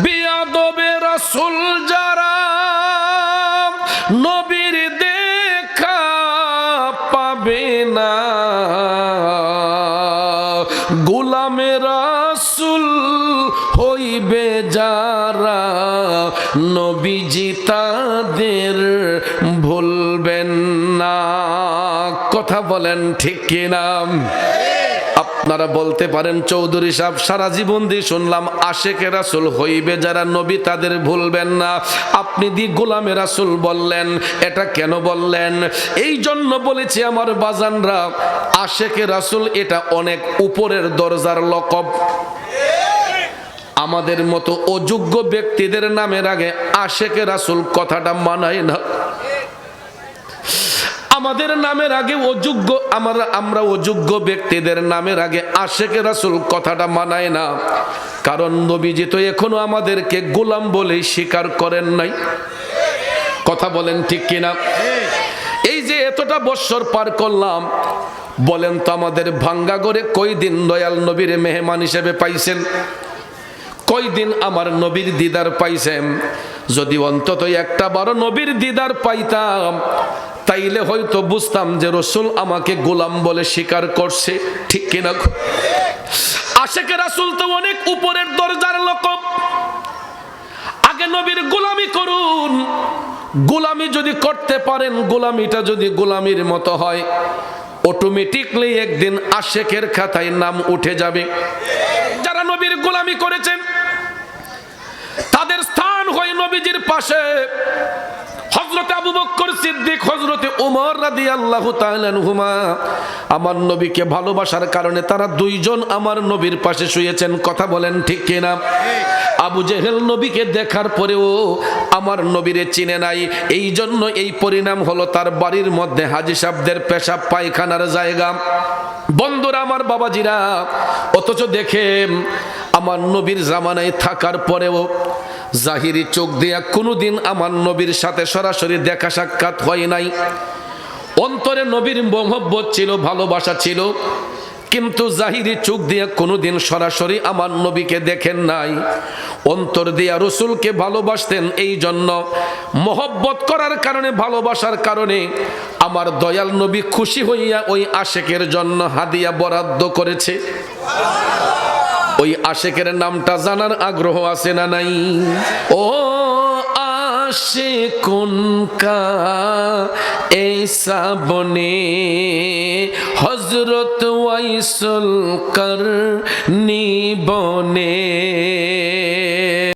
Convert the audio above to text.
বিয়াদবে রাসূল যারা নবীর দেখা পাবে না, গোলামে রাসূল হইবে যারা নবীজি তাদের ভুলবেন না। কথা বলেন ঠিক কিনা? আপনারা বলতে পারেন চৌধুরী সাহেব সারা জীবন দিয়ে শুনলাম আশেকে রাসূল হইবে যারা নবী তাদের ভুলবেন না, আপনি দি গোলামে রাসূল বললেন, এটা কেন বললেন? এই জন্য বলেছি আমার বাজানরা, আশেকে রাসূল এটা অনেক উপরের দরজার লকব। আমাদের মতো অযোগ্য ব্যক্তিদের নামের আগে আশেকে রাসূল কথাটা মানায় না। আমাদের নামের আগে অযোগ্য, আমরা অযোগ্য ব্যক্তিদের নামের আগে আশেকে রাসূল কথাটা মানায় না। কারণ নবীজি তো এখনো আমাদেরকে গোলাম বলেই স্বীকার করেন নাই। কথা বলেন ঠিক কিনা? এই যে এতটা বৎসর পার করলাম, বলেন তো আমাদের ভাঙ্গা করে কয়দিন দয়াল নবীর মেহমান হিসেবে পাইছেন? কয়দিন আমার নবীর দিদার পাইছেন? যদি অন্তত একটা বড় নবীর দিদার পাইতাম, তাইলে হয়তো বুঝতাম যে রাসূল আমাকে গোলাম বলে স্বীকার করছে। ঠিক কিনা? আশেকে রাসূল তো অনেক উপরের দরজার লকব। আগে নবীর গোলামি করুন, গোলামি যদি করতে পারেন, গোলামিটা যদি গোলামির মতো হয়, অটোমেটিকলি একদিন আশেকের খাতায় নাম উঠে যাবে। যারা নবীর গোলামি করেছেন তাদের স্থান হয় নবীজির পাশে। হযরত আবু বকর সিদ্দিক, হযরত ওমর রাদিয়াল্লাহু তাআলা আনহুমা আমার নবীকে ভালোবাসার কারণে তারা দুইজন আমার নবীর পাশে শুয়েছেন। কথা বলেন ঠিক কিনা? আবু জেহেল নবীকে দেখার পরেও আমার নবীরে চিনে নাই, এই জন্য এই পরিণাম হলো তার বাড়ির মধ্যে হাজী সাহেবদের পেশাব পায়খানার জায়গা। বন্ধুরা আমার, বাবাজিরা, অথচ দেখে আমার নবীর জামানায় থাকার পরেও জাহিরি চোখ দিয়া কোনোদিন আমার নবীর সাথে সরাসরি দেখা সাক্ষাৎ হয় নাই। অন্তরে নবীর মহব্বত ছিল, ভালোবাসা ছিল, কিন্তু জাহিরি চোখ দিয়া কোনোদিন সরাসরি আমার নবীকে দেখেন নাই। অন্তর দিয়া রাসূলকে ভালোবাসতেন, এই জন্য মহব্বত করার কারণে, ভালোবাসার কারণে আমার দয়াল নবী খুশি হইয়া ওই আশেকের জন্য হাদিয়া বরাদ্দ করেছে। ওই আশেকের নামটা জানার আগ্রহ আছে না নাই? ও আশিকুন কা ऐसा बने हजरत वाइसल करनी बने।